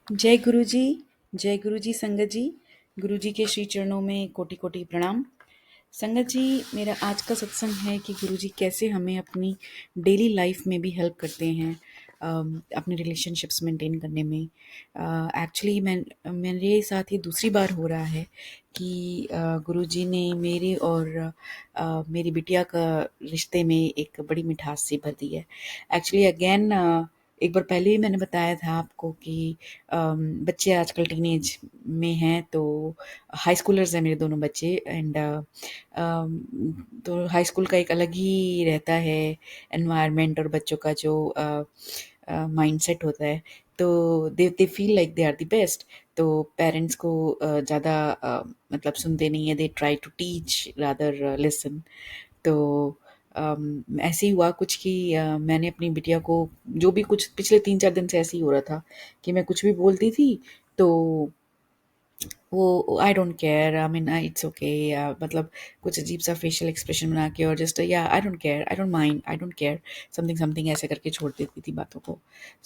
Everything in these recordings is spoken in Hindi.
जय गुरु जी। जय गुरु जी। संगत जी, गुरु जी के श्री चरणों में कोटि कोटि प्रणाम। संगत जी, मेरा आज का सत्संग है कि गुरु जी कैसे हमें अपनी डेली लाइफ में भी हेल्प करते हैं, अपने रिलेशनशिप्स मेंटेन करने में। एक्चुअली मेरे साथ ये दूसरी बार हो रहा है कि गुरु जी ने मेरे और मेरी बिटिया का रिश्ते में एक बड़ी मिठास सी भर दी है। एक्चुअली अगेन एक बार पहले ही मैंने बताया था आपको कि बच्चे आजकल टीनेज में हैं, तो हाई स्कूलर्स हैं मेरे दोनों बच्चे। एंड तो हाई स्कूल का एक अलग ही रहता है एनवायरनमेंट, और बच्चों का जो माइंडसेट होता है, तो they feel like they are the best. तो पेरेंट्स को ज़्यादा मतलब सुनते नहीं है, they try to teach rather listen. तो ऐसे ही हुआ कुछ कि मैंने अपनी बिटिया को, जो भी कुछ पिछले 3-4 दिन से ऐसे ही हो रहा था कि मैं कुछ भी बोलती थी तो वो आई don't care, I mean it's okay, या मतलब कुछ अजीब सा फेशियल एक्सप्रेशन बना के, और जस्ट या I don't care, I don't mind, I don't care, something something ऐसे करके छोड़ देती थी बातों को।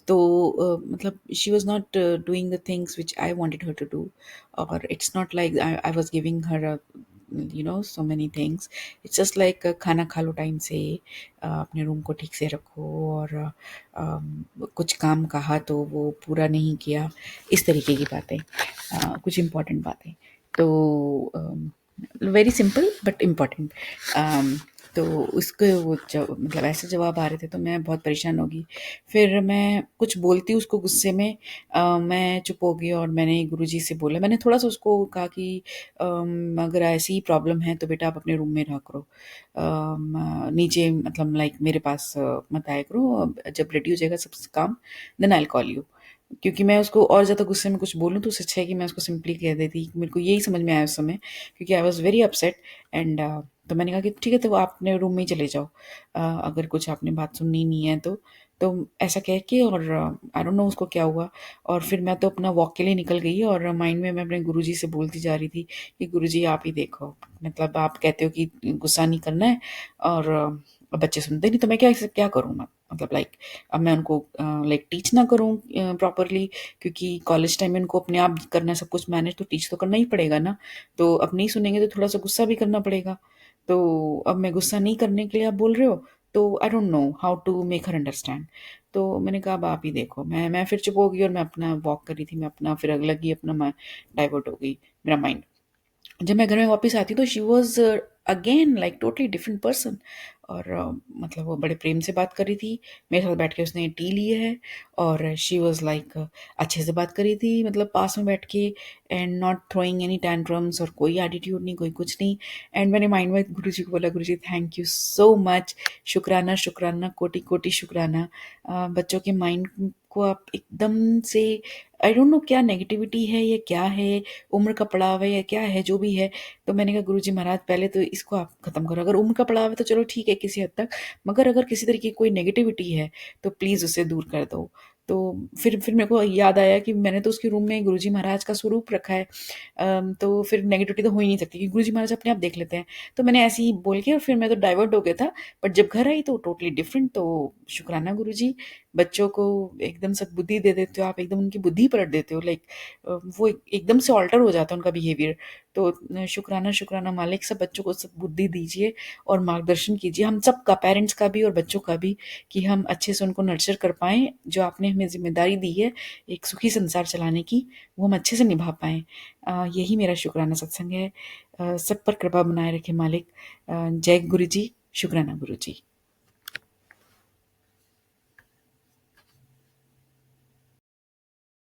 तो मतलब she was not doing the things which I wanted her to do, और it's not like I was giving her so many things. It's just like खाना खा लो टाइम से, अपने रूम को ठीक से रखो, और कुछ काम कहा तो वो पूरा नहीं किया, इस तरीके की बातें, कुछ इम्पोर्टेंट बातें। तो वेरी सिंपल बट इम्पॉर्टेंट। तो उसके वो मतलब ऐसे जवाब आ रहे थे तो मैं बहुत परेशान होगी। फिर मैं कुछ बोलती उसको गुस्से में, मैं चुप हो गई और मैंने गुरुजी से बोला, मैंने थोड़ा सा उसको कहा कि अगर ऐसी ही प्रॉब्लम है तो बेटा आप अपने रूम में रहा करो, नीचे मतलब लाइक मेरे पास मत आया करो, जब रेडी हो जाएगा सब काम देन आई कॉल यू। क्योंकि मैं उसको और ज़्यादा गुस्से में कुछ बोलूँ तो उससे अच्छा है कि मैं उसको सिंपली कह देती। मेरे को यही समझ में आया उस समय, क्योंकि I was very upset. And तो मैंने कहा कि ठीक है, तो आप अपने रूम में ही चले जाओ, अगर कुछ आपने बात सुननी नहीं है तो ऐसा कह के, और आई डोंट नो उसको क्या हुआ। और फिर मैं तो अपना वॉक के लिए निकल गई, और माइंड में मैं अपने गुरुजी से बोलती जा रही थी कि गुरुजी आप ही देखो, मतलब आप कहते हो कि गुस्सा नहीं करना है, और बच्चे सुनते नहीं, तो मैं क्या क्या करूँ मैं, मतलब लाइक अब मैं उनको लाइक टीच ना करूँ प्रॉपरली, क्योंकि कॉलेज टाइम में उनको अपने आप करना है सब कुछ मैनेज, तो टीच तो करना ही पड़ेगा ना। तो अब नहीं सुनेंगे तो थोड़ा सा गुस्सा भी करना पड़ेगा। तो अब मैं गुस्सा नहीं करने के लिए आप बोल रहे हो, तो I don't know how to make her understand. तो मैंने कहा अब आप ही देखो, मैं फिर चुप हो गई और मैं अपना वॉक कर रही थी, मैं अपना फिर अलग ही अपना डाइवर्ट हो गई मेरा माइंड। जब मैं घर में वापस आती तो she was again like totally different person. और मतलब वो बड़े प्रेम से बात कर रही थी, मेरे साथ बैठ के उसने टी ली है, और शी वॉज लाइक अच्छे से बात कर रही थी, मतलब पास में बैठ के, and not throwing any tantrums, और कोई एटीट्यूड नहीं, कोई कुछ नहीं। एंड मैंने माइंड में गुरु जी को बोला, गुरु जी थैंक यू सो मच, शुक्राना शुक्राना कोटि कोटि शुक्राना। बच्चों के माइंड को आप एकदम से, आई डोंट नो क्या नेगेटिविटी है, या क्या है, उम्र का पड़ाव है या क्या है, जो भी है। तो मैंने कहा गुरुजी महाराज पहले तो इसको आप खत्म करो, अगर उम्र का पड़ाव है तो चलो ठीक है किसी हद तक, मगर अगर किसी तरीके की कोई नेगेटिविटी है तो प्लीज़ उसे दूर कर दो। तो फिर मेरे को याद आया कि मैंने तो उसके रूम में गुरुजी महाराज का स्वरूप रखा है, तो फिर नेगेटिविटी तो हो ही नहीं सकती, क्योंकि गुरुजी महाराज अपने आप देख लेते हैं। तो मैंने ऐसे ही बोल के, और फिर मैं तो डाइवर्ट हो गया था। बट जब घर आई तो टोटली डिफरेंट। तो शुक्राना गुरुजी, बच्चों को एकदम से बुद्धि दे देते हो आप, एकदम उनकी बुद्धि पलट देते हो, लाइक वो एकदम से ऑल्टर हो जाता है उनका बिहेवियर। तो शुक्राना शुक्राना मालिक, सब बच्चों को सब बुद्धि दीजिए और मार्गदर्शन कीजिए, हम सब का, पेरेंट्स का भी और बच्चों का भी, कि हम अच्छे से उनको नर्चर कर पाएँ, जो आपने हमें ज़िम्मेदारी दी है एक सुखी संसार चलाने की, वो हम अच्छे से निभा पाएँ। यही मेरा शुक्राना सत्संग है। सब पर कृपा बनाए रखे मालिक। जय गुरु जी, शुक्राना गुरु जी।